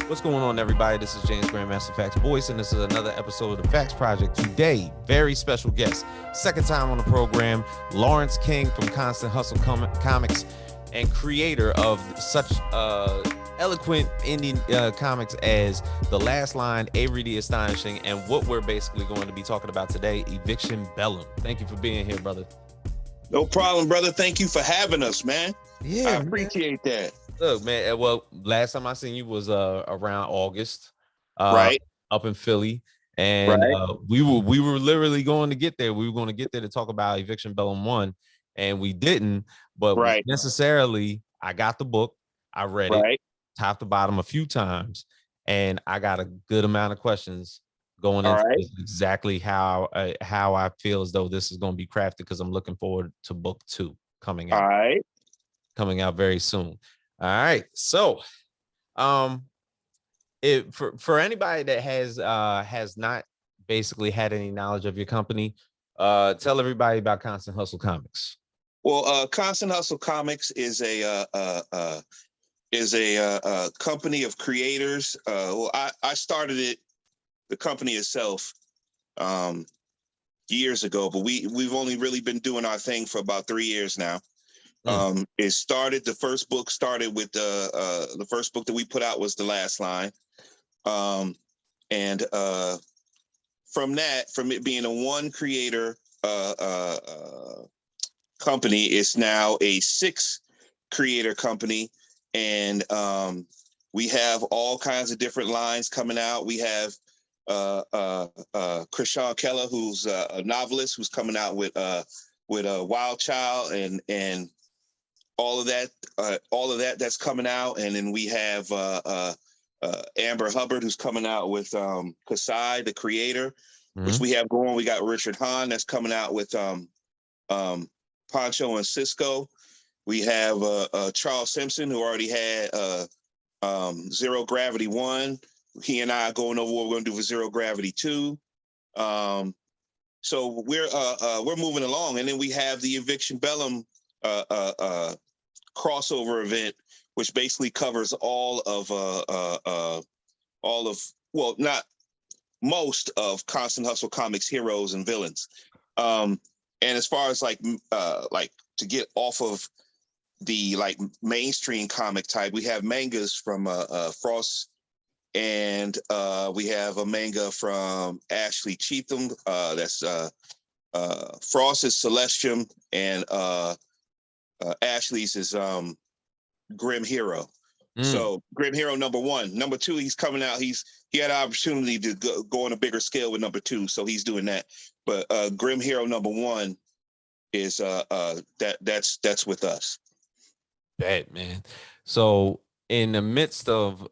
What's going on, everybody? This is James Grandmaster Facts Voice, and this is another episode of the Facts Project. Today, very special guest, second time on the program, Lawrence King from Constant Hustle Comics and creator of such eloquent indie comics as The Last Line, Avery the Astonishing, and what we're basically going to be talking about today, Eviction Bellum. Thank you for being here, brother. No problem, brother. Thank you for having us, man. Yeah, I appreciate that. Look, man, well, last time I seen you was around August, Right. up in Philly, and Right. we were literally going to get there. We were going to get there to talk about Eviction Bellum 1, and we didn't. But Right. necessarily, I got the book, I read it Right. top to bottom a few times, and I got a good amount of questions going All into right. this, exactly how I feel as though this is going to be crafted, because I'm looking forward to book 2 coming All out right. very soon. All right, so it for anybody that has not basically had any knowledge of your company, tell everybody about Constant Hustle Comics. Well, Constant Hustle Comics is a company of creators. Well, I started it, the company itself, years ago, but we've only really been doing our thing for about 3 years now. The first book started with the first book that we put out was The Last Line. And from it being a one creator company, it's now a 6 creator company. And we have all kinds of different lines coming out. We have Krishan Keller, who's a novelist, who's coming out with a Wild Child and all of that that's coming out. And then we have Amber Hubbard, who's coming out with Kasai, the creator, which we have going. We got Richard Hahn that's coming out with Poncho and Cisco. We have Charles Simpson, who already had Zero Gravity 1. He and I are going over what we're going to do for Zero Gravity 2. So we're moving along. And then we have the Eviction Bellum crossover event, which basically covers not most of Constant Hustle Comics heroes and villains. And as far as like to get off of the like mainstream comic type, we have mangas from Frost, and we have a manga from Ashley Cheatham. That's Frost is Celestium, and Ashley's is Grim Hero. So Grim Hero #1. #2, he's coming out. He had an opportunity to go on a bigger scale with #2, so he's doing that. But Grim Hero #1 is that's with us. Bad, man. So in the midst of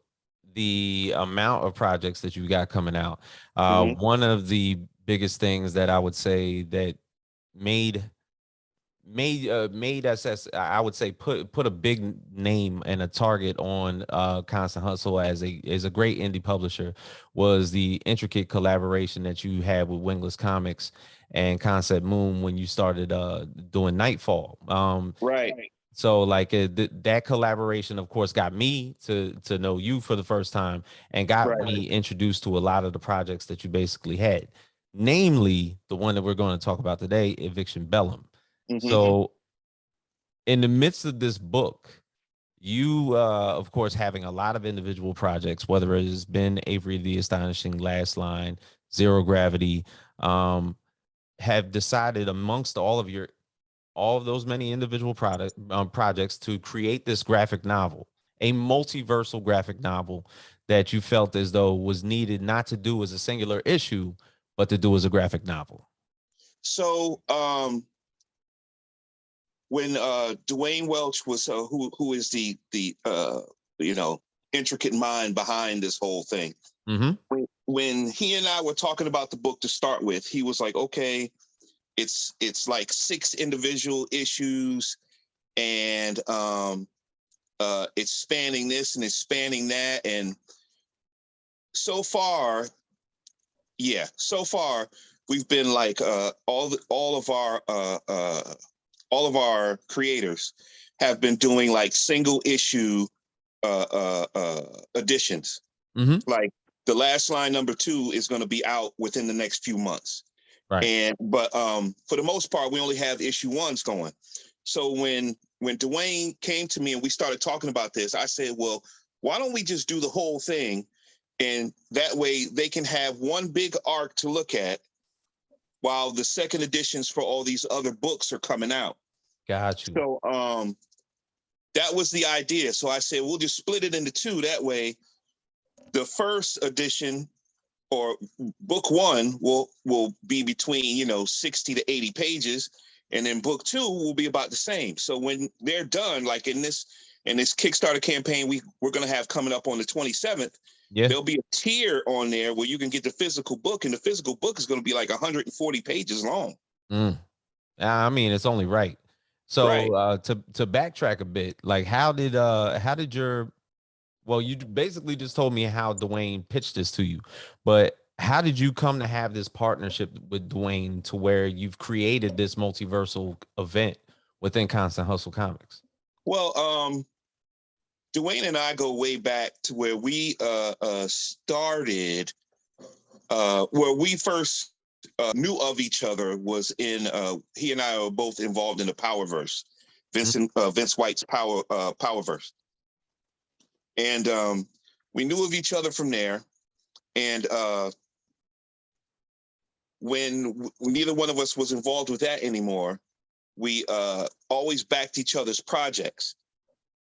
the amount of projects that you got coming out, one of the biggest things that I would say that made us, as I would say, put a big name and a target on Constant Hustle as a great indie publisher was the intricate collaboration that you had with Wingless Comics and Concept Moon when you started doing Nightfall. Right. So like that collaboration, of course, got me to know you for the first time and got me introduced to a lot of the projects that you basically had, namely the one that we're going to talk about today, Eviction Bellum. So in the midst of this book, you, of course, having a lot of individual projects, whether it has been Avery the Astonishing, Last Line, Zero Gravity, have decided amongst all of those many individual projects to create this graphic novel, a multiversal graphic novel that you felt as though was needed not to do as a singular issue, but to do as a graphic novel. So when Dwayne Welch was who is the intricate mind behind this whole thing, when he and I were talking about the book to start with, he was like, okay, it's like 6 individual issues, and it's spanning this and it's spanning that, and so far we've been like all of our creators have been doing like single issue editions. Mm-hmm. Like the last line number 2 is going to be out within the next few months. Right. But for the most part, we only have issue 1s going. So when Dwayne came to me and we started talking about this, I said, well, why don't we just do the whole thing? And that way they can have one big arc to look at while the second editions for all these other books are coming out. Got you. So that was the idea. So I said, we'll just split it into 2. That way the first edition or book 1 will be between 60 to 80 pages, and then book 2 will be about the same. So when they're done, like in this Kickstarter campaign we're going to have coming up on the 27th, there'll be a tier on there where you can get the physical book, and the physical book is going to be like 140 pages long. I mean, it's only right. So right. To backtrack a bit, like how did your, well, you basically just told me how Dwayne pitched this to you, but how did you come to have this partnership with Dwayne to where you've created this multiversal event within Constant Hustle Comics? Well, Dwayne and I go way back to where we started, where we first knew of each other was in, he and I are both involved in the Powerverse, Vince White's Powerverse. And we knew of each other from there. And when neither one of us was involved with that anymore, we always backed each other's projects.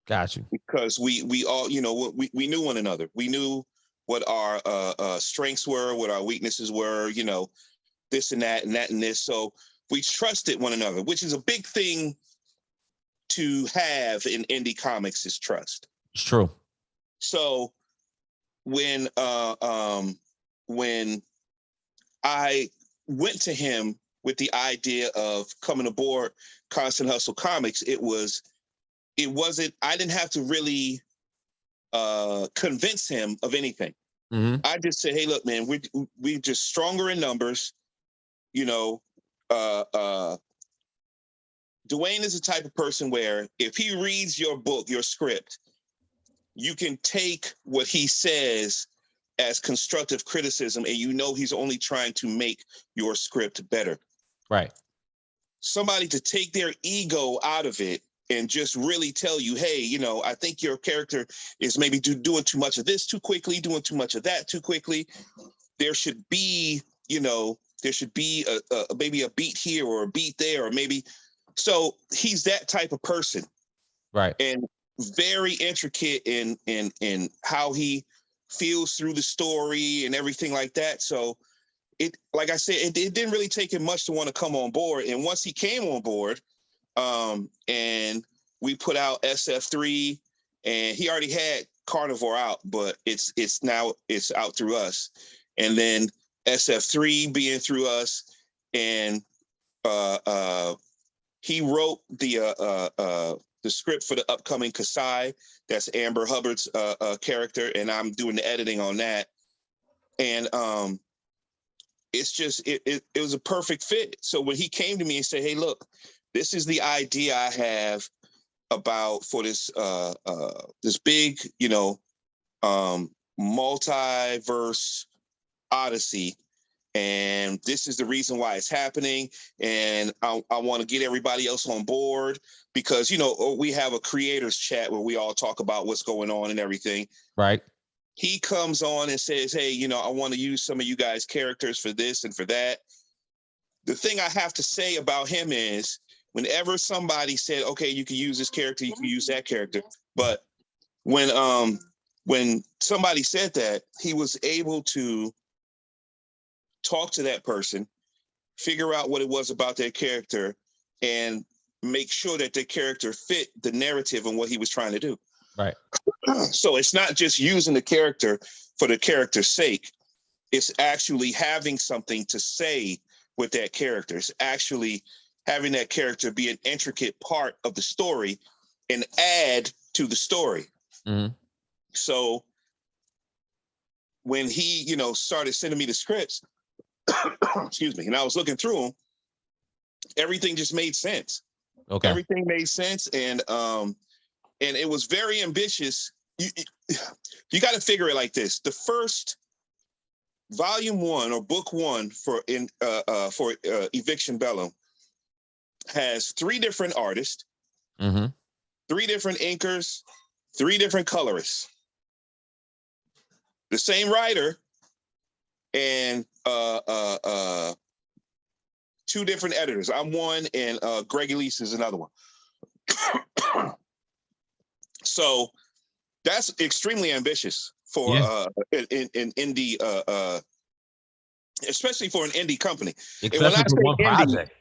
Got you. Because we all, we knew one another. We knew what our strengths were, what our weaknesses were, this and that and that and this. So we trusted one another, which is a big thing to have in indie comics, is trust. It's true. So when I went to him with the idea of coming aboard Constant Hustle Comics, it wasn't, I didn't have to really convince him of anything. I just said, hey, look, man, we're just stronger in numbers. Dwayne is the type of person where if he reads your book, your script, you can take what he says as constructive criticism, and he's only trying to make your script better. Right. Somebody to take their ego out of it and just really tell you, hey, I think your character is maybe doing too much of this too quickly, doing too much of that too quickly. There should be, maybe a beat here or a beat there, or maybe. So he's that type of person. Right. And very intricate in how he feels through the story and everything like that. So it, like I said, it didn't really take him much to want to come on board. And once he came on board, and we put out SF3, and he already had Carnivore out, but it's out through us. And then SF3 being through us, and he wrote the script for the upcoming Kasai. That's Amber Hubbard's character, and I'm doing the editing on that. And it's just it was a perfect fit. So when he came to me and said, hey, look, this is the idea I have for this this big, multiverse odyssey, and this is the reason why it's happening, and I want to get everybody else on board, because we have a creators chat where we all talk about what's going on and everything. Right. He comes on and says, hey, I want to use some of you guys' characters for this and for that. The thing I have to say about him is, whenever somebody said, okay, you can use this character, you can use that character, but when somebody said that, he was able to talk to that person, figure out what it was about their character, and make sure that their character fit the narrative and what he was trying to do. Right. So it's not just using the character for the character's sake. It's actually having something to say with that character. It's actually having that character be an intricate part of the story and add to the story. So when he, started sending me the scripts, excuse me, and I was looking through them, everything just made sense. Okay. Everything made sense. And it was very ambitious, you got to figure it like this. The first volume 1 or book 1 for Eviction Bellum has 3 different artists, 3 different inkers, 3 different colorists, the same writer, and 2 different editors. I'm one, and Greg Elise is another one. So that's extremely ambitious for an indie, especially for an indie company. Especially for one project.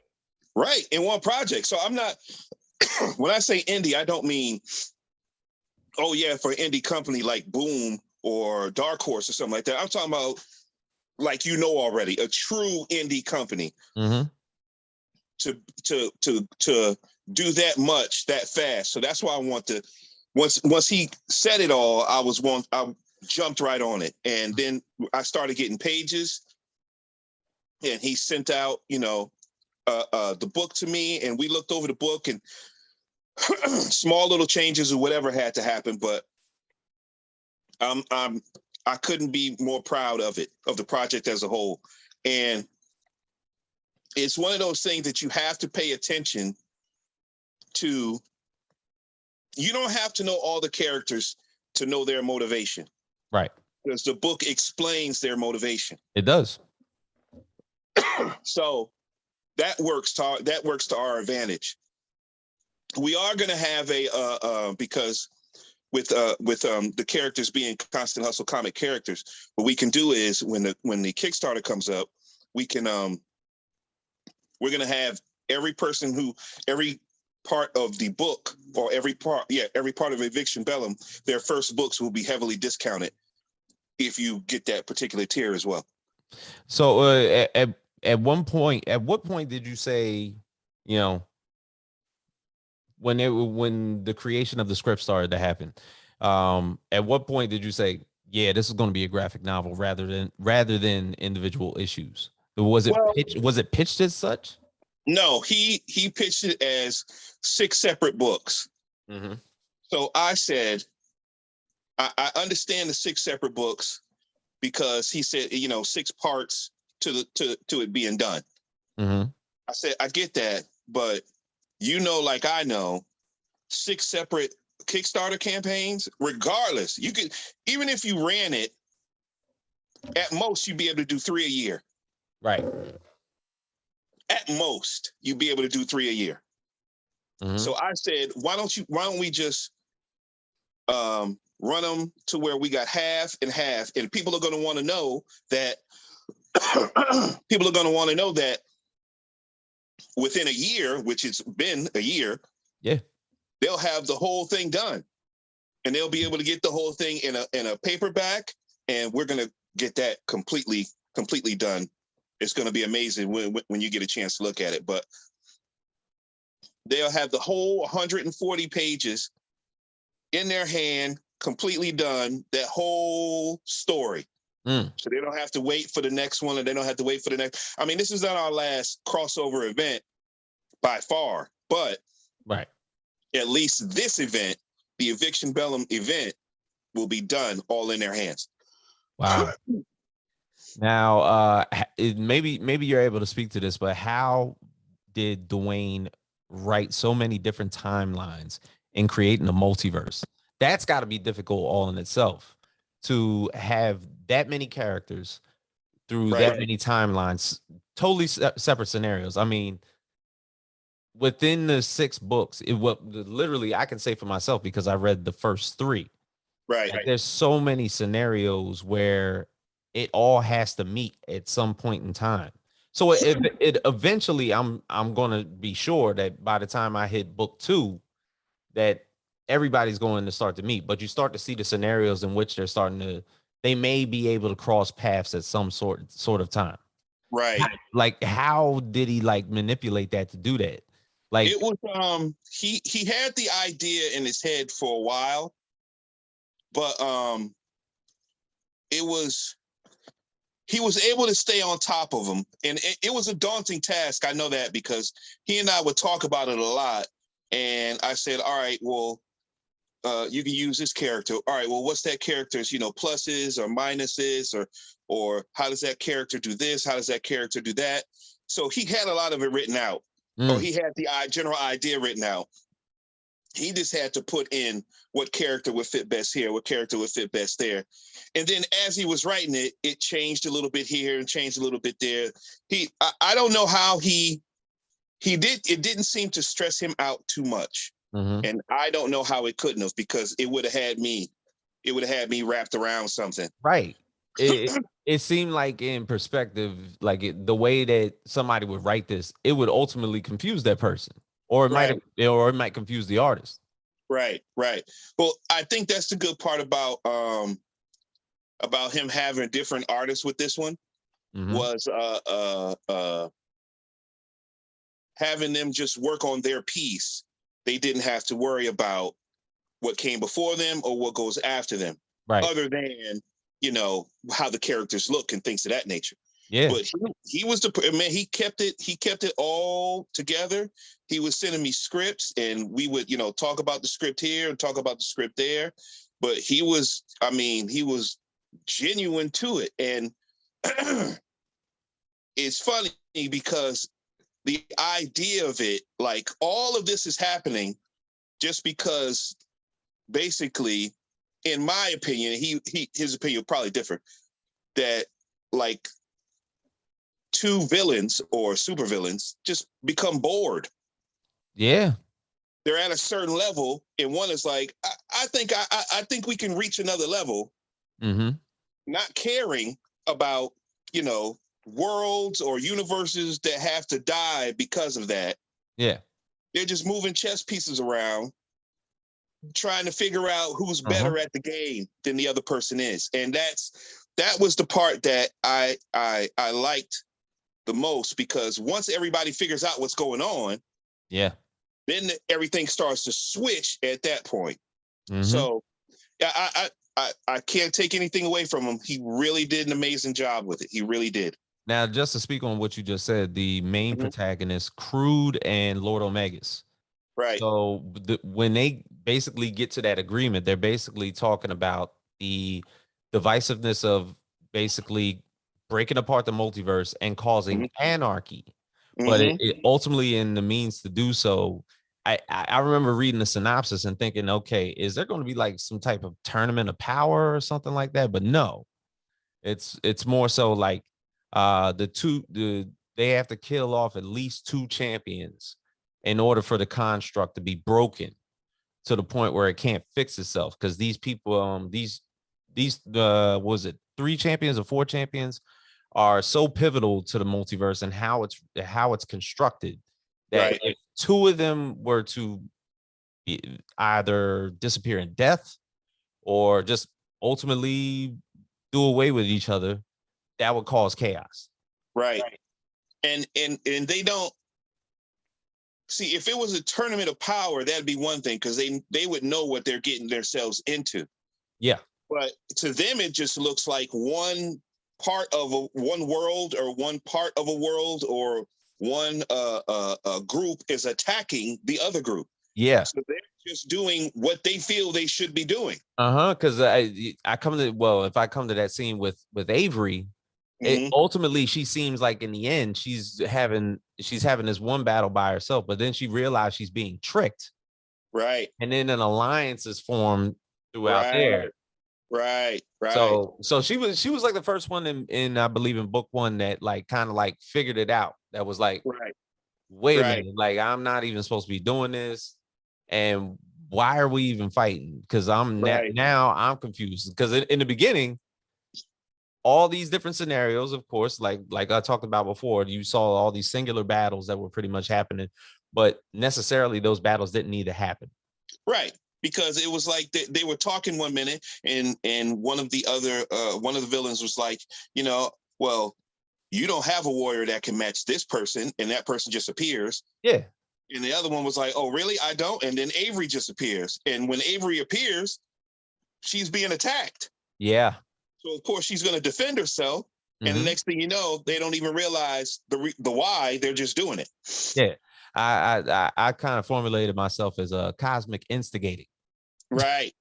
Right, in one project. So I'm not, when I say indie, I don't mean, oh yeah, for an indie company like Boom or Dark Horse or something like that. I'm talking about, like, already, a true indie company. To do that much that fast. So that's why I want to, once he said it all, I jumped right on it. And then I started getting pages, and he sent out, the book to me, and we looked over the book, and small little changes or whatever had to happen, but I couldn't be more proud of it, of the project as a whole. And it's one of those things that you have to pay attention to. You don't have to know all the characters to know their motivation. Right. Because the book explains their motivation. It does. So that works to our advantage. We are going to have because with the characters being Constant Hustle comic characters, what we can do is when the Kickstarter comes up, we can we're going to have every part of the book, or every part of Eviction Bellum, their first books will be heavily discounted if you get that particular tier as well. So at what point did you say, when the creation of the script started to happen, at what point did you say, yeah, this is going to be a graphic novel rather than individual issues? Was it pitched as such? No, he pitched it as 6 separate books. So I said, I understand the 6 separate books, because he said, 6 parts to it being done. I said, I get that, but like I know, 6 separate Kickstarter campaigns, regardless, you could, even if you ran it, at most you'd be able to do 3 a year. Right. At most, you'd be able to do 3 a year. So I said, why don't we just run them to where we got half and half, and people are going to want to know that within a year, which it's been a year, they'll have the whole thing done, and they'll be able to get the whole thing in a paperback, and we're going to get that completely done. It's going to be amazing when you get a chance to look at it. But they'll have the whole 140 pages in their hand, completely done, that whole story. So they don't have to wait for the next one, or they don't have to wait for the next. I mean, this is not our last crossover event by far, but at least this event, the Eviction Bellum event, will be done all in their hands. Wow. Now, maybe you're able to speak to this, but how did Dwayne write so many different timelines in creating a multiverse? That's got to be difficult all in itself, to have that many characters through that many timelines, totally separate scenarios. I mean, within the 6 books, literally, I can say for myself, because I read the first 3. Like, there's so many scenarios where it all has to meet at some point in time. So it eventually, I'm going to be sure that by the time I hit book 2, that everybody's going to start to meet. But you start to see the scenarios in which they may be able to cross paths at some sort of time. Right. Like, how did he manipulate that to do that? Like, it was he had the idea in his head for a while, but he was able to stay on top of them, and it was a daunting task. I know that, because he and I would talk about it a lot, and I said, all right, well, you can use this character. All right, well, what's that character's, pluses or minuses, or how does that character do this? How does that character do that? So he had a lot of it written out, or he had the general idea written out. He just had to put in what character would fit best here, what character would fit best there. And then as he was writing it, it changed a little bit here and changed a little bit there. I don't know how he did. It didn't seem to stress him out too much. And I don't know how it couldn't have, because it would have had me wrapped around something. Right. It seemed like, in perspective, like the way that somebody would write this, it would ultimately confuse that person, or it might confuse the artist. Right. Well, I think that's the good part about him having different artists with this one, was having them just work on their piece. They didn't have to worry about what came before them or what goes after them, other than, how the characters look and things of that nature. Yeah. But he was the man. He kept it all together. He was sending me scripts, and we would, talk about the script here and talk about the script there. But he was genuine to it. And it's funny because the idea of it, like, all of this is happening just because, basically, in my opinion, his opinion probably different, that, like, two villains or supervillains just become bored. Yeah. They're at a certain level, and one is like, I think we can reach another level, not caring about, worlds or universes that have to die because of that. Yeah. They're just moving chess pieces around, trying to figure out who's better at the game than the other person is. And that was the part that I liked the most, because once everybody figures out what's going on, then everything starts to switch at that point. So I can't take anything away from him. He really did an amazing job with it. He really did. Now, just to speak on what you just said, the main protagonists, Crude and Lord Omegas. Right. So when they basically get to that agreement, they're basically talking about the divisiveness of basically breaking apart the multiverse and causing anarchy. But it ultimately, in the means to do so, I remember reading the synopsis and thinking, okay, is there going to be like some type of tournament of power or something like that? But no, it's more so like they have to kill off at least two champions in order for the construct to be broken to the point where it can't fix itself. Because these people, these was it 3 champions or 4 champions, are so pivotal to the multiverse and how it's constructed, that if 2 of them were to either disappear in death or just ultimately do away with each other, that would cause chaos. Right. And they don't see, if it was a tournament of power, that'd be one thing, because they would know what they're getting themselves into. Yeah. But to them, it just looks like one part of one world, or one part of a world, or one group is attacking the other group. Yeah. So they're just doing what they feel they should be doing. Because if I come to that scene with Avery, ultimately she seems like in the end she's having this one battle by herself, but then she realized she's being tricked. Right. And then an alliance is formed throughout there. Right. So she was like the first one in I believe in book 1 that like kind of like figured it out. That was like, wait a minute, like I'm not even supposed to be doing this, and why are we even fighting? Because now I'm confused. Because in the beginning, all these different scenarios, of course, like I talked about before, you saw all these singular battles that were pretty much happening, but necessarily those battles didn't need to happen. Right. Because it was like they were talking one minute, and one of the villains was like, well, you don't have a warrior that can match this person, and that person just appears. Yeah. And the other one was like, oh, really? I don't. And then Avery just appears. And when Avery appears, she's being attacked. Yeah. So of course she's going to defend herself. And the next thing you know, they don't even realize the why. They're just doing it. Yeah. I kind of formulated myself as a cosmic instigating. Right. You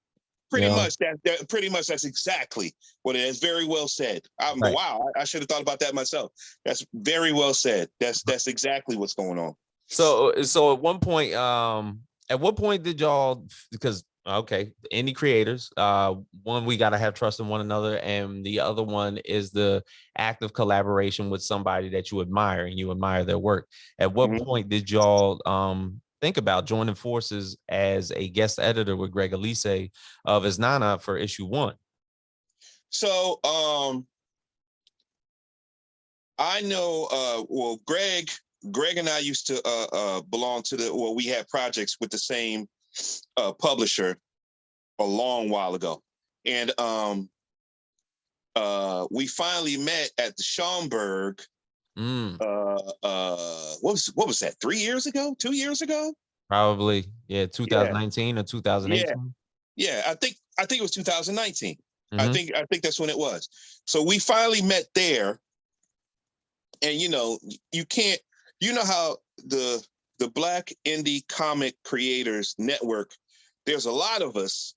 Pretty know? much pretty much that's exactly what it is. Very well said. Right. Wow, I should have thought about that myself. That's very well said. That's exactly what's going on. So at what point did y'all, because okay, indie creators, one, we gotta have trust in one another, and the other one is the active collaboration with somebody that you admire and you admire their work. At what point did y'all think about joining forces as a guest editor with Greg Elise of Isnana for issue 1? So I know well, Greg and I used to belong to we had projects with the same publisher a long while ago. And we finally met at the Schaumburg. What was that? 3 years ago? 2 years ago? Probably, yeah, 2019 or 2018. Yeah, I think it was 2019. I Mm-hmm. think that's when it was. So we finally met there, and you know how the Black Indie Comic Creators Network. There's a lot of us,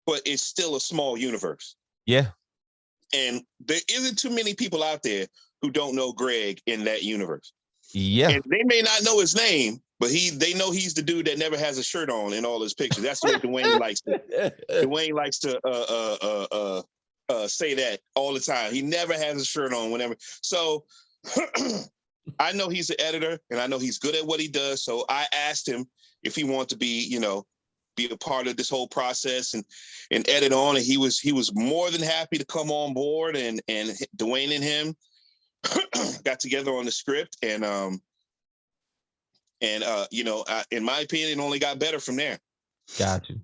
but it's still a small universe. Yeah. And there isn't too many people out there who don't know Greg in that universe. Yeah. And they may not know his name, but they know he's the dude that never has a shirt on in all his pictures. That's the way Dwayne likes to. Dwayne likes to say that all the time. He never has a shirt on whenever. So I know he's the editor, and I know he's good at what he does. So I asked him if he wanted to be a part of this whole process and edit on, and he was more than happy to come on board. And Dwayne and him got together on the script, and in my opinion, it only got better from there. Got you.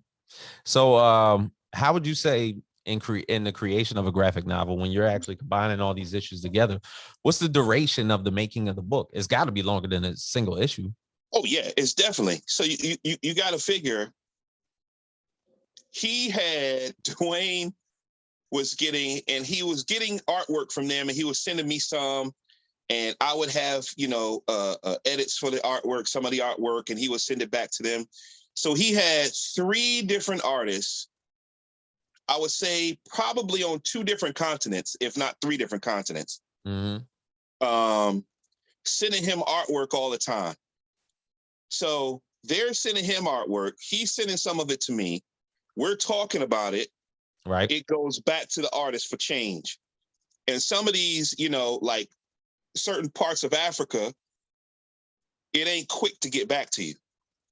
So how would you say in the creation of a graphic novel, when you're actually combining all these issues together, what's the duration of the making of the book? It's got to be longer than a single issue. Oh yeah, it's definitely. So you got to figure Dwayne was getting artwork from them, and he was sending me some, and I would have edits for the artwork, some of the artwork, and he would send it back to them. So he had 3 different artists, I would say probably on 2 different continents, if not 3 different continents, sending him artwork all the time. So they're sending him artwork. He's sending some of it to me. We're talking about it. Right. It goes back to the artist for change. And some of these, like certain parts of Africa, it ain't quick to get back to you.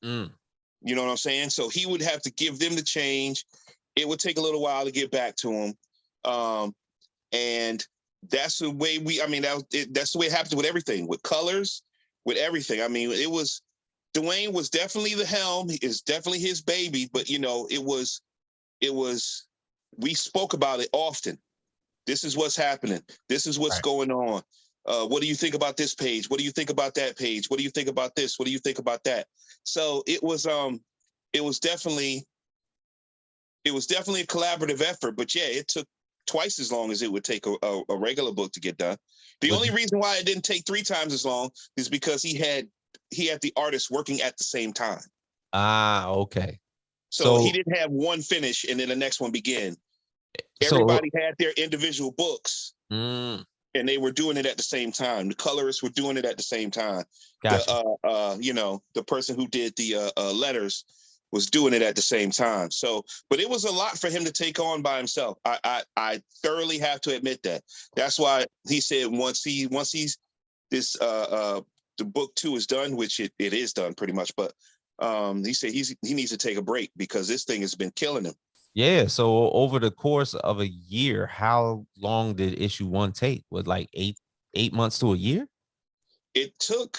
You know what I'm saying? So he would have to give them the change. It would take a little while to get back to him. And that's the way that's the way it happens with everything, with colors, with everything. I mean, Dwayne was definitely the helm. It's definitely his baby, but we spoke about it often. This is what's happening. This is what's going on. What do you think about this page? What do you think about that page? What do you think about this? What do you think about that? So it was definitely a collaborative effort, but yeah, it took twice as long as it would take a regular book to get done. The only reason why it didn't take 3 times as long is because he had the artist working at the same time. Okay. So he didn't have one finish and then the next one begin. Everybody had their individual books, and they were doing it at the same time. The colorists were doing it at the same time. Gotcha. The person who did the letters was doing it at the same time. So, but it was a lot for him to take on by himself. I thoroughly have to admit that. That's why he said once he's this the book 2 is done, which it is done pretty much, but he said he needs to take a break because this thing has been killing him. Yeah. So over the course of a year, how long did issue 1 take? Was like 8 months to a year? It took.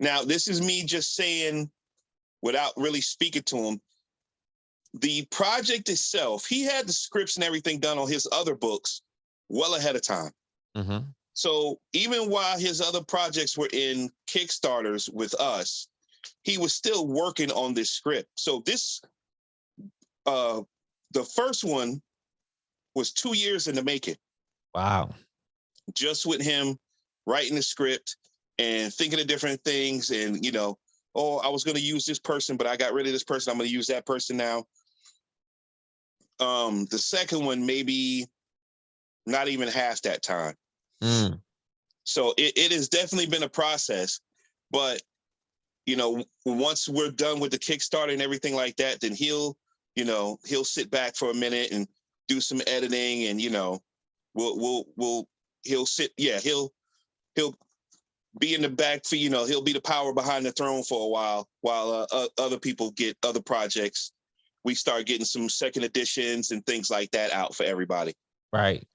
Now, this is me just saying without really speaking to him. The project itself, he had the scripts and everything done on his other books well ahead of time. So even while his other projects were in Kickstarters with us, he was still working on this script. So this, the first one was 2 years in the making. Wow. Just with him writing the script and thinking of different things and, oh, I was going to use this person, but I got rid of this person. I'm going to use that person now. The second one, maybe not even half that time. So it has definitely been a process, but you know, once we're done with the Kickstarter and everything like that, then he'll sit back for a minute and do some editing, and he'll be in the back for, he'll be the power behind the throne for a while other people get other projects. We start getting some second editions and things like that out for everybody. Right.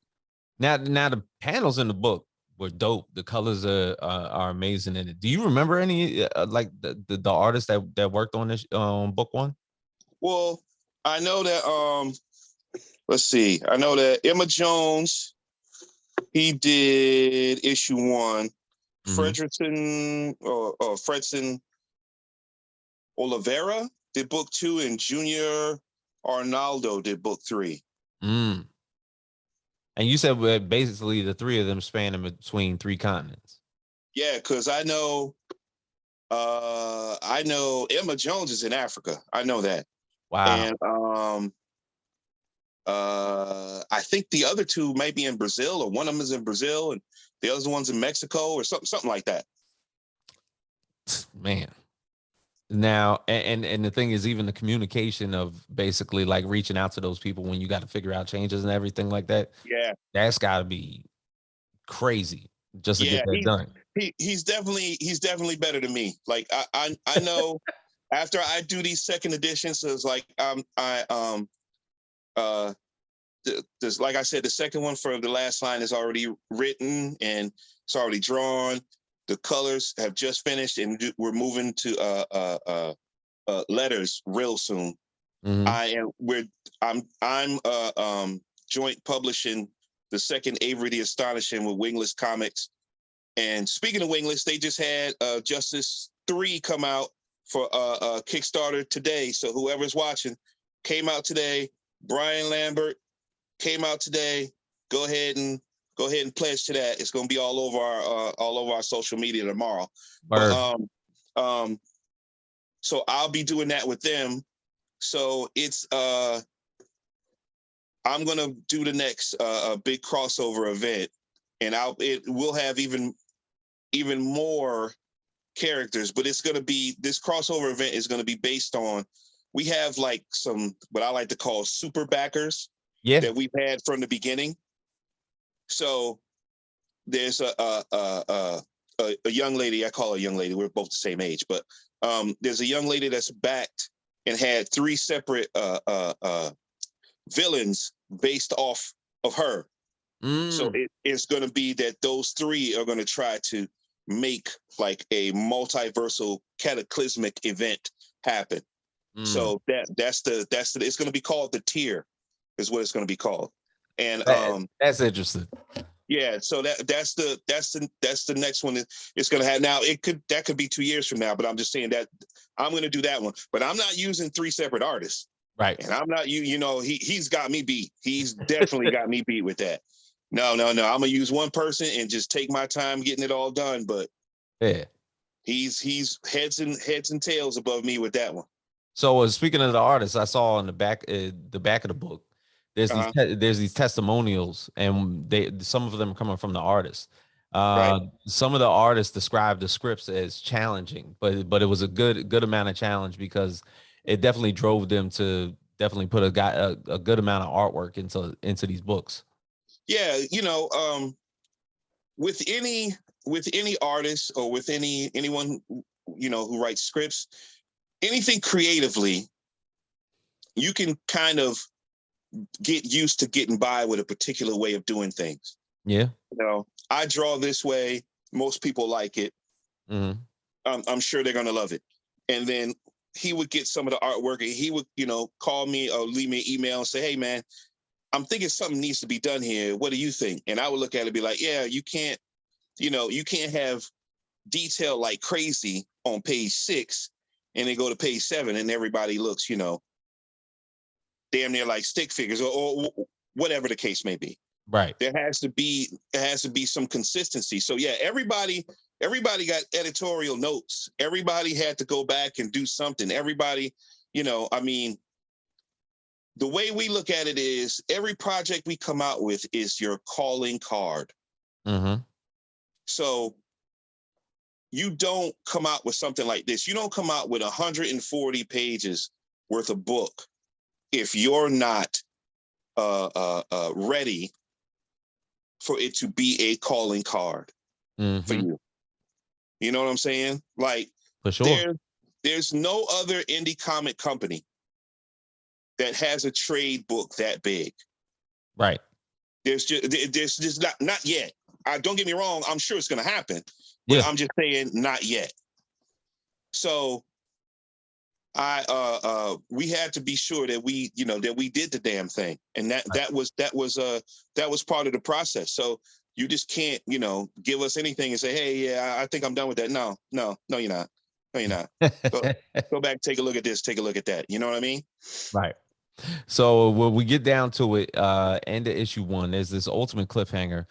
Now the panels in the book were dope. The colors are amazing in it. Do you remember any like the artists that worked on this book one? Well, I know that let's see. I know that Emma Jones, he did issue 1. Fredson Oliveira did book 2, and Junior Arnaldo did book 3. And you said basically the 3 of them span in between 3 continents. Yeah, because I know Emma Jones is in Africa. I know that. Wow. And I think the other 2 might be in Brazil, or one of them is in Brazil and the other one's in Mexico, or something like that. Man. Now, and the thing is, even the communication of basically like reaching out to those people when you got to figure out changes and everything like that. Yeah, that's got to be crazy just to get that done. He's definitely better than me. Like I know after I do these second editions, so it's like like I said, the second one for the last line is already written and it's already drawn. The colors have just finished, and we're moving to letters real soon. I'm joint publishing the second Avery the Astonishing with Wingless Comics. And speaking of Wingless, they just had Justice 3 come out for Kickstarter today. So whoever's watching, came out today. Brian Lambert came out today. Go ahead and pledge to that. It's going to be all over our social media tomorrow. But, so I'll be doing that with them. So it's I'm going to do the next big crossover event, and we'll have even more characters, but it's going to be, this crossover event is going to be based on, we have like some what I like to call super backers that we've had from the beginning. So there's a young lady, I call her a young lady, we're both the same age, but there's a young lady that's backed and had 3 separate villains based off of her. So it's going to be that those 3 are going to try to make like a multiversal cataclysmic event happen. So that's it's going to be called the Tier, is what it's going to be called. And that's interesting. Yeah, so that's the next one it's going to have. Now that could be 2 years from now, but I'm just saying that I'm going to do that one. But I'm not using 3 separate artists, right? And I'm not he's got me beat. He's definitely got me beat with that. No. I'm gonna use one person and just take my time getting it all done. But yeah, he's heads and tails above me with that one. So speaking of the artists, I saw on the back of the book, there's these testimonials, and some of them coming from the artists. Right. Some of the artists described the scripts as challenging, but it was a good amount of challenge, because it definitely drove them to definitely put a good amount of artwork into these books. Yeah, with any artist, or with anyone who writes scripts, anything creatively, you can kind of get used to getting by with a particular way of doing things. Yeah. I draw this way. Most people like it. Mm-hmm. I'm sure they're going to love it. And then he would get some of the artwork, and he would, call me or leave me an email and say, hey, man, I'm thinking something needs to be done here. What do you think? And I would look at it and be like, yeah, you can't have detail like crazy on page 6 and then go to page 7 and everybody looks, damn near like stick figures, or whatever the case may be. Right. There has to be some consistency. So yeah, everybody everybody got editorial notes. Everybody had to go back and do something. Everybody, I mean, the way we look at it is every project we come out with is your calling card. Mm-hmm. So you don't come out with something like this. You don't come out with 140 pages worth of book if you're not ready for it to be a calling card for you. You know what I'm saying? Like, for sure. There's no other indie comic company that has a trade book that big. Right. There's just not yet. Don't get me wrong. I'm sure it's going to happen, but I'm just saying not yet. So we had to be sure that we did the damn thing, and that was part of the process. So you just can't give us anything and say, hey, yeah, I think I'm done with that. No, you're not. No, you're not. Go back, take a look at this, take a look at that. You know what I mean? Right. So when we get down to it, end of issue 1, there's this ultimate cliffhanger,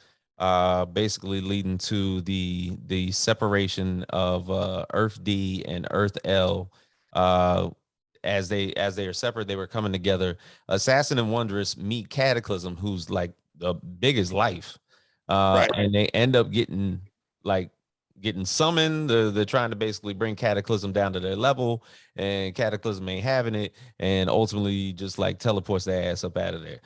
basically leading to the separation of Earth D and Earth L. As they are separate, they were coming together. Assassin and Wondrous meet Cataclysm, who's like the biggest life, Right. and they end up getting summoned. They're trying to basically bring Cataclysm down to their level, and Cataclysm ain't having it, and ultimately just like teleports their ass up out of there.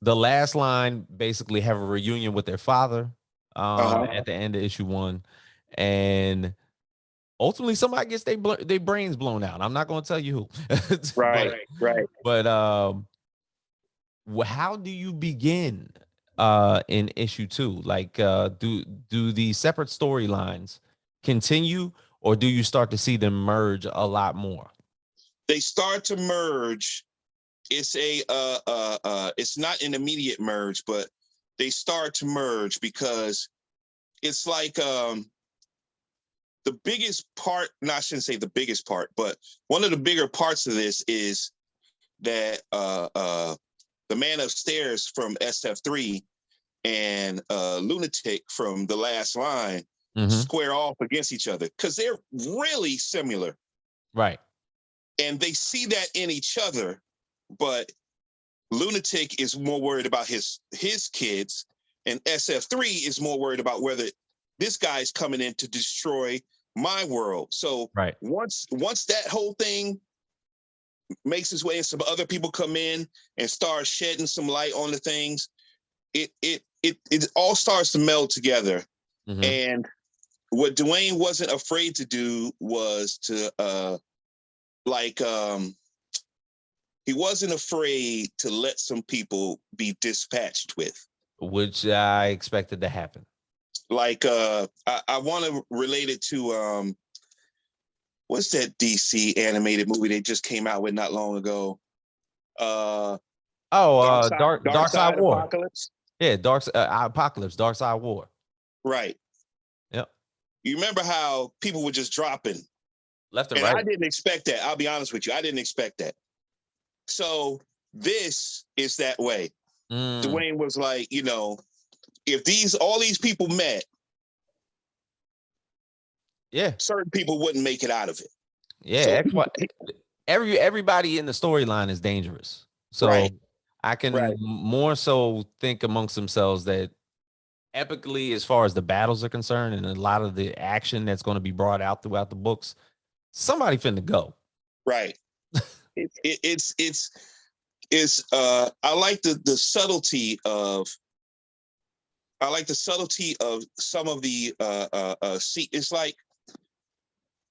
The last line basically have a reunion with their father at the end of issue 1, and ultimately somebody gets their brains blown out. I'm not going to tell you who. Right. But how do you begin in issue 2? Like, do the separate storylines continue, or do you start to see them merge a lot more? They start to merge. It's it's not an immediate merge, but they start to merge because it's like the biggest part, I shouldn't say the biggest part, but one of the bigger parts of this is that the man upstairs from SF3 and Lunatic from the last line square off against each other because they're really similar. Right. And they see that in each other, but Lunatic is more worried about his kids, and SF3 is more worried about whether this guy's coming in to destroy my world. So once that whole thing makes its way and some other people come in and start shedding some light on the things, it all starts to meld together. And what Dwayne wasn't afraid to do was to he wasn't afraid to let some people be dispatched with, which I expected to happen. Like I want to relate it to what's that DC animated movie they just came out with not long ago? Dark Side War. Apocalypse. Yeah, Apocalypse, Dark Side War. Right. Yep. You remember how people were just dropping left and right? I didn't expect that. I'll be honest with you. I didn't expect that. So this is that way. Dwayne was like, if all these people met, certain people wouldn't make it out of it. Yeah, so, everybody in the storyline is dangerous. So I can more so think amongst themselves that epically, as far as the battles are concerned, and a lot of the action that's going to be brought out throughout the books, somebody finna go. Right. I like the subtlety of some of the it's like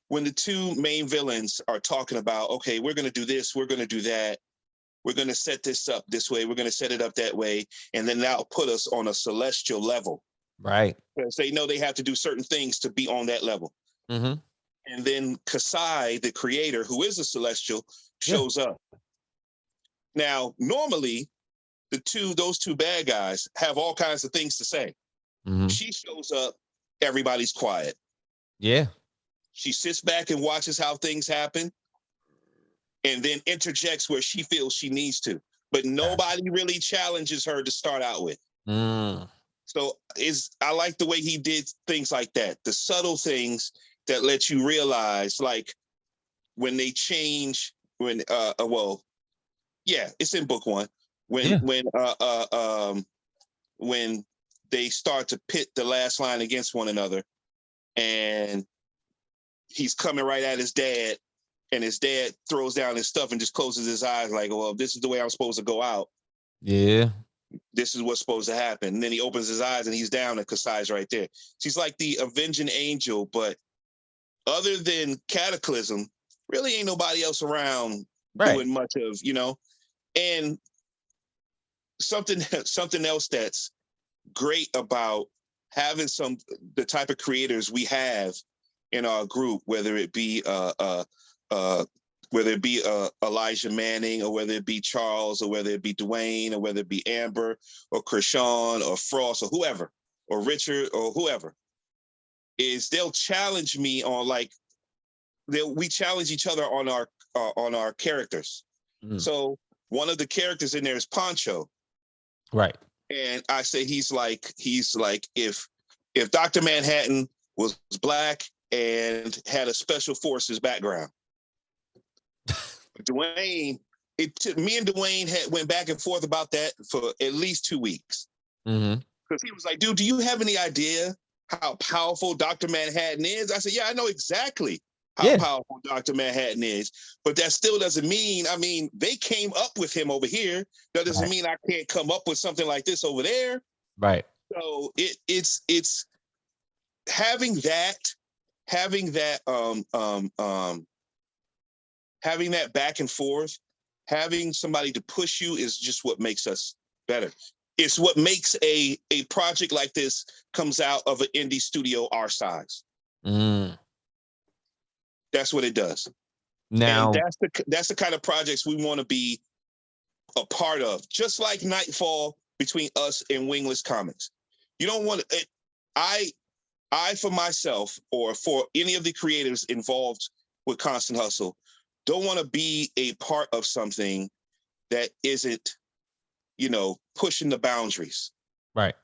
when the two main villains are talking about, okay, we're going to do this, we're going to do that, we're going to set this up this way, we're going to set it up that way, and then that'll put us on a celestial level. Right. Because they know they have to do certain things to be on that level. And then Kasai, the creator, who is a celestial, shows up. Now, normally, those two bad guys have all kinds of things to say. She shows up, everybody's quiet. Yeah. She sits back and watches how things happen and then interjects where she feels she needs to. But nobody really challenges her to start out with. So I like the way he did things like that, the subtle things that let you realize, like when they change, when it's in book one, when Yeah. when they start to pit the last line against one another, and he's coming right at his dad, and his dad throws down his stuff and just closes his eyes like, well, this is the way I'm supposed to go out. Yeah. This is what's supposed to happen. And then he opens his eyes and he's down and Kasai's right there. She's like the avenging angel, but other than Cataclysm, really ain't nobody else around doing much of, and something else that's great about having the type of creators we have in our group, whether it be Elijah Manning, or whether it be Charles, or whether it be Dwayne, or whether it be Amber, or Krishan, or Frost, or whoever, or Richard, or whoever, is they'll challenge me on, like, we challenge each other on our characters. So one of the characters in there is Poncho. Right. And I say he's like if Dr. Manhattan was black and had a special forces background. Dwayne, me and Dwayne went back and forth about that for at least 2 weeks. Because he was like, dude, do you have any idea how powerful Dr. Manhattan is? I said, yeah, I know exactly how powerful Dr. Manhattan is, but that still doesn't mean, they came up with him over here. That doesn't mean I can't come up with something like this over there. Right. So it's having that back and forth, having somebody to push you is just what makes us better. It's what makes a project like this comes out of an indie studio our size. That's what it does. Now, and that's the kind of projects we want to be a part of. Just like Nightfall between us and Wingless Comics. You don't want to. I for myself, or for any of the creators involved with Constant Hustle, don't want to be a part of something that isn't, pushing the boundaries. Right.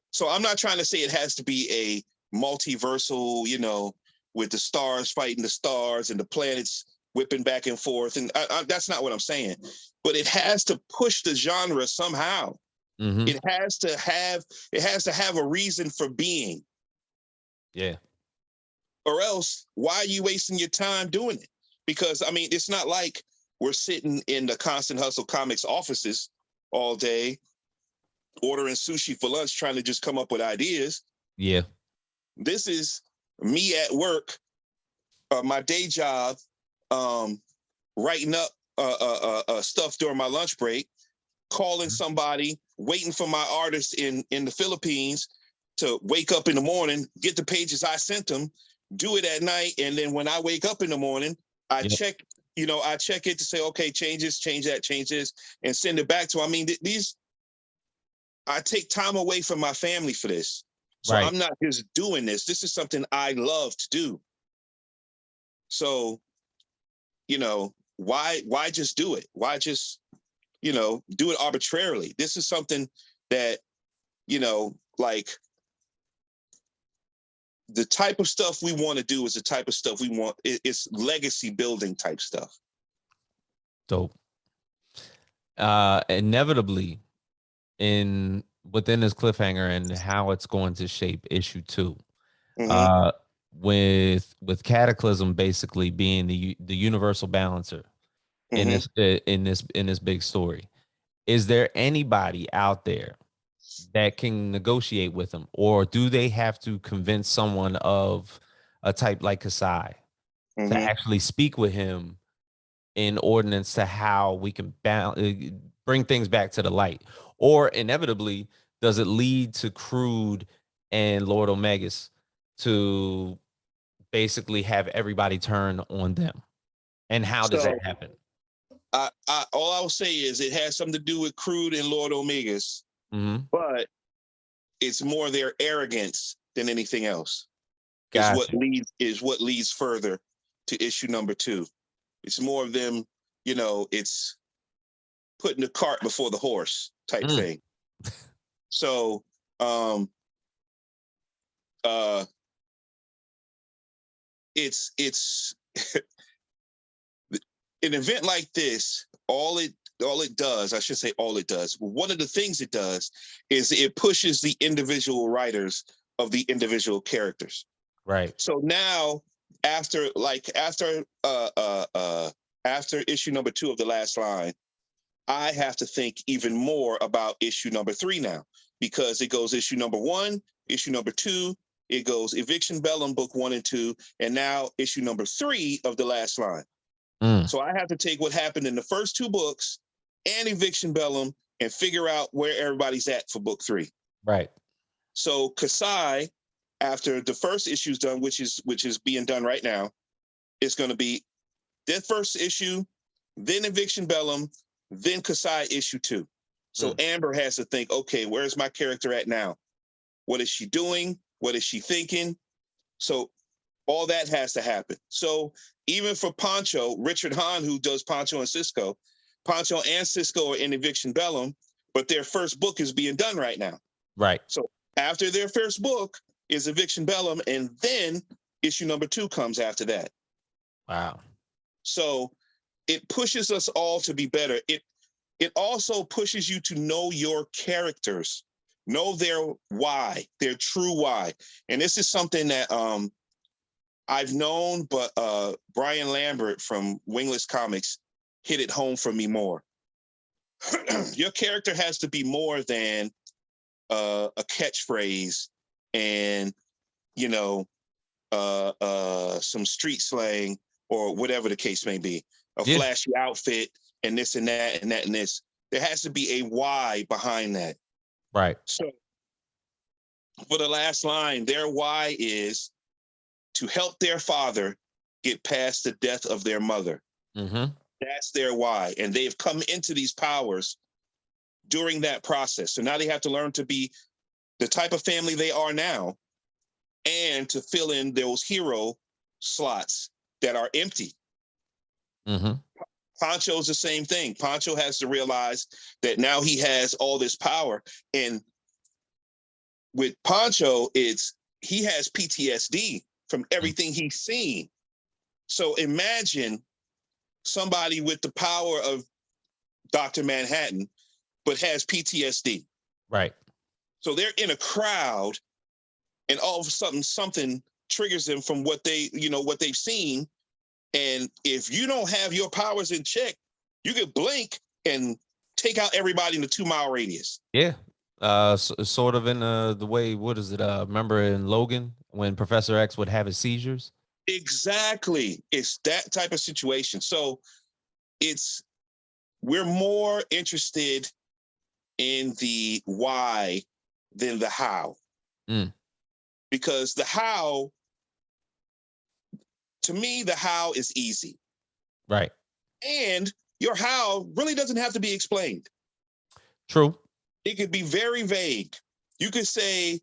So I'm not trying to say it has to be a multiversal, with the stars fighting the stars and the planets whipping back and forth. And that's not what I'm saying. But it has to push the genre somehow. It has to have a reason for being. Yeah. Or else, why are you wasting your time doing it? Because, it's not like we're sitting in the Constant Hustle Comics offices all day, ordering sushi for lunch, trying to just come up with ideas. Yeah. This is me at work, my day job, writing up stuff during my lunch break, calling somebody, waiting for my artist in the Philippines to wake up in the morning, get the pages I sent them, do it at night, and then when I wake up in the morning, I check it to say, okay, change this, and send it back to them. I take time away from my family for this. So I'm not just doing this. This is something I love to do. So, why just do it? Why just, do it arbitrarily? This is something that, like, the type of stuff we want to do is the type of stuff we want. It's legacy building type stuff. Dope. Inevitably, within this cliffhanger and how it's going to shape issue 2, with Cataclysm basically being the universal balancer in this big story, is there anybody out there that can negotiate with him, or do they have to convince someone of a type like Kasai to actually speak with him in ordinance to how we can bring things back to the light? Or inevitably, does it lead to Crude and Lord Omegas to basically have everybody turn on them? And how does that happen? All I will say is it has something to do with Crude and Lord Omegas, but it's more their arrogance than anything else. Gotcha. Is what leads further to issue number 2. It's more of them, it's putting the cart before the horse type thing. So um, it's an event like this. All it does, I should say, all it does. One of the things it does is it pushes the individual writers of the individual characters. Right. So now, after issue number 2 of The Last Line, I have to think even more about issue number 3 now, because it goes issue number 1, issue number 2, it goes Eviction Bellum book 1 and 2, and now issue number 3 of The Last Line. So I have to take what happened in the first 2 books and Eviction Bellum and figure out where everybody's at for book 3. Right. So Kasai, after the first issue is done, which is being done right now, is going to be that first issue, then Eviction Bellum, then Kasai issue 2. So Amber has to think, okay, where's my character at now? What is she doing? What is she thinking? So all that has to happen. So even for Pancho, Richard Hahn, who does Pancho and Cisco are in Eviction Bellum, but their first book is being done right now. Right. So after their first book is Eviction Bellum, and then issue number 2 comes after that. Wow. So it pushes us all to be better. It also pushes you to know your characters, know their why, their true why. And this is something that I've known, but Brian Lambert from Wingless Comics hit it home for me more. Your character has to be more than a catchphrase and, some street slang or whatever the case may be, a flashy outfit and this and that and that and this. There has to be a why behind that. Right. So for The Last Line, their why is to help their father get past the death of their mother. Mm-hmm. That's their why. And they've come into these powers during that process. So now they have to learn to be the type of family they are now and to fill in those hero slots that are empty. Mm-hmm. Pancho's the same thing. Pancho has to realize that now he has all this power. And with Pancho, he has PTSD from everything he's seen. So imagine somebody with the power of Dr. Manhattan, but has PTSD. Right. So they're in a crowd and all of a sudden something triggers them from what they've seen. And if you don't have your powers in check, you could blink and take out everybody in the 2-mile radius. Yeah. Sort of in the way, what is it? Remember in Logan when Professor X would have his seizures? Exactly. It's that type of situation. So we're more interested in the why than the how. Because the how, to me, the how is easy. Right. And your how really doesn't have to be explained. True. It could be very vague. You could say,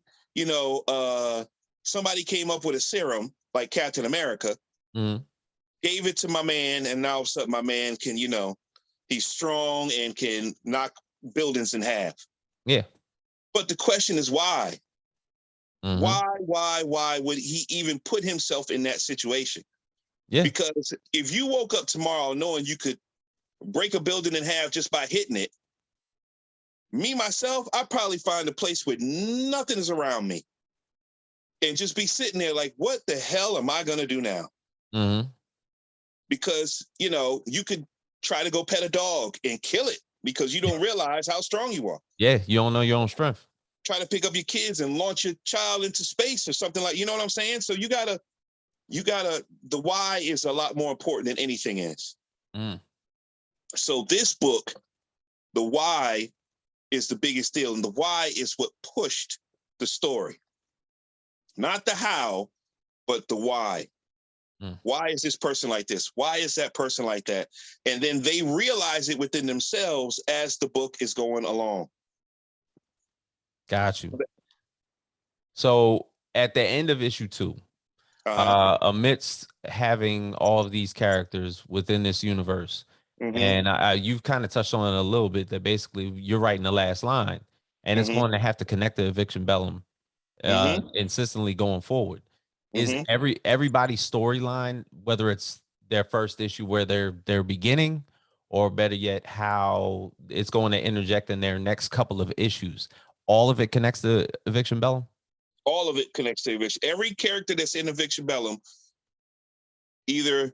somebody came up with a serum like Captain America, gave it to my man, and now all of a sudden my man can, he's strong and can knock buildings in half. Yeah. But the question is why? Mm-hmm. Why would he even put himself in that situation? Yeah. Because if you woke up tomorrow knowing you could break a building in half just by hitting it, me, myself, I'd probably find a place where nothing is around me and just be sitting there like, what the hell am I going to do now? Mm-hmm. Because, you could try to go pet a dog and kill it because you don't realize how strong you are. Yeah, you don't know your own strength. Try to pick up your kids and launch your child into space or something like, you know what I'm saying? So you gotta, the why is a lot more important than anything is. So this book, the why is the biggest deal. And the why is what pushed the story. Not the how, but the why. Why is this person like this? Why is that person like that? And then they realize it within themselves as the book is going along. Got you. So at the end of issue 2, amidst having all of these characters within this universe, and you've kind of touched on it a little bit, that basically you're writing The Last Line. and it's going to have to connect to Eviction Bellum consistently going forward. Is everybody's storyline, whether it's their first issue where they're beginning, or better yet, how it's going to interject in their next couple of issues, all of it connects to Eviction Bellum? All of it connects to Eviction. Every character that's in Eviction Bellum, either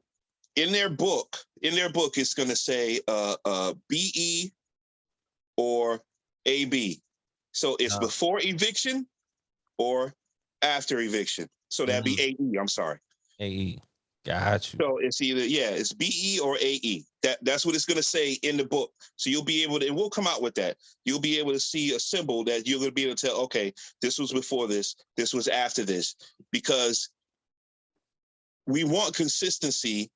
in their book, it's going to say BE or AB. So it's before eviction or after eviction. So that'd be AE. I'm sorry. AE. Got you. So it's either, it's BE or AE. That's what it's going to say in the book. So you'll be able to, and we'll come out with that. You'll be able to see a symbol that you're going to be able to tell, okay, this was before this was after this, because we want consistency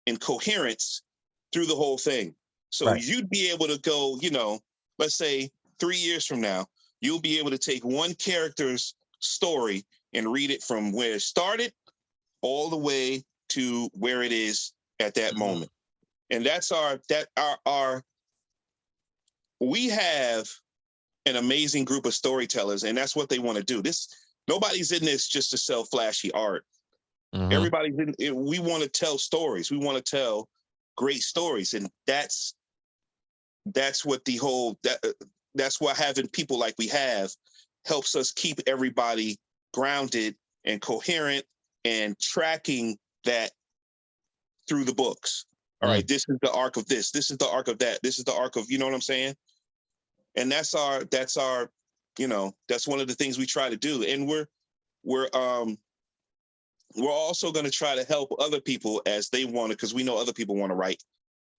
and coherence through the whole thing. So you'd be able to go, let's say 3 years from now, you'll be able to take one character's story and read it from where it started all the way to where it is at that moment. And that's we have an amazing group of storytellers, and that's what they want to do. Nobody's in this just to sell flashy art. Everybody's in it. We want to tell stories. We want to tell great stories. And that's what that's why having people like we have helps us keep everybody grounded and coherent and tracking that through the books. All right, this is the arc of this. This is the arc of that. This is the arc of, you know what I'm saying? And that's our, that's one of the things we try to do. And we're also going to try to help other people as they want to, because we know other people want to write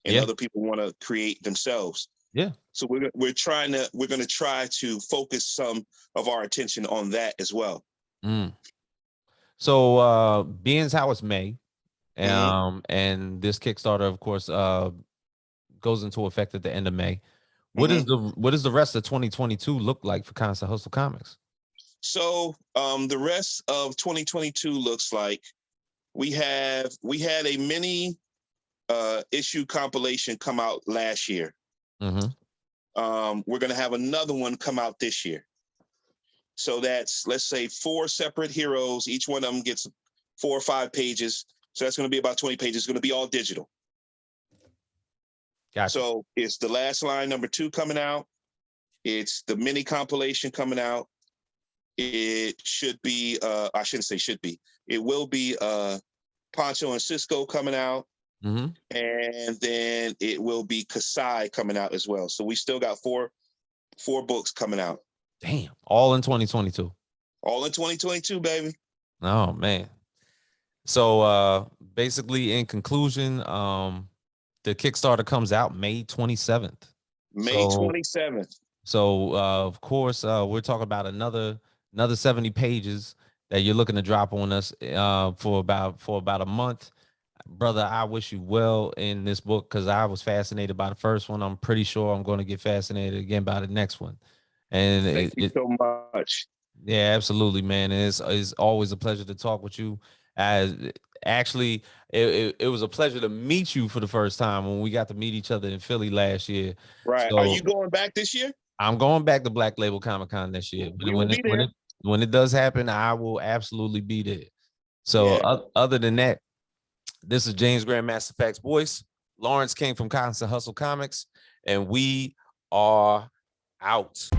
and other people want to create themselves. Yeah. So we're going to try to focus some of our attention on that as well. So being how it's May, and this Kickstarter, of course, goes into effect at the end of May. What does the rest of 2022 look like for Constant Hustle Comics? So the rest of 2022 looks like we had a mini issue compilation come out last year. We're going to have another one come out this year. So that's, let's say, 4 separate heroes. Each one of them gets 4 or 5 pages. So that's going to be about 20 pages. It's going to be all digital. Gotcha. So it's the Last Line #2 coming out. It's the mini compilation coming out. It should be, I shouldn't say should be. It will be Poncho and Cisco coming out. And then it will be Kasai coming out as well. So we still got four books coming out. Damn, all in 2022. All in 2022, baby. Oh man. So basically, in conclusion, the Kickstarter comes out May 27th. May 27th. So of course, we're talking about another 70 pages that you're looking to drop on us for about a month. Brother, I wish you well in this book, because I was fascinated by the first one. I'm pretty sure I'm going to get fascinated again by the next one. And thank you so much. Yeah, absolutely, man. It's always a pleasure to talk with you. Actually, it was a pleasure to meet you for the first time when we got to meet each other in Philly last year. Right. So, are you going back this year? I'm going back to Black Label Comic Con this year. When it does happen, I will absolutely be there. So other than that, this is James Grandmaster Pax Boyce, Lawrence King from Constant Hustle Comics, and we are out.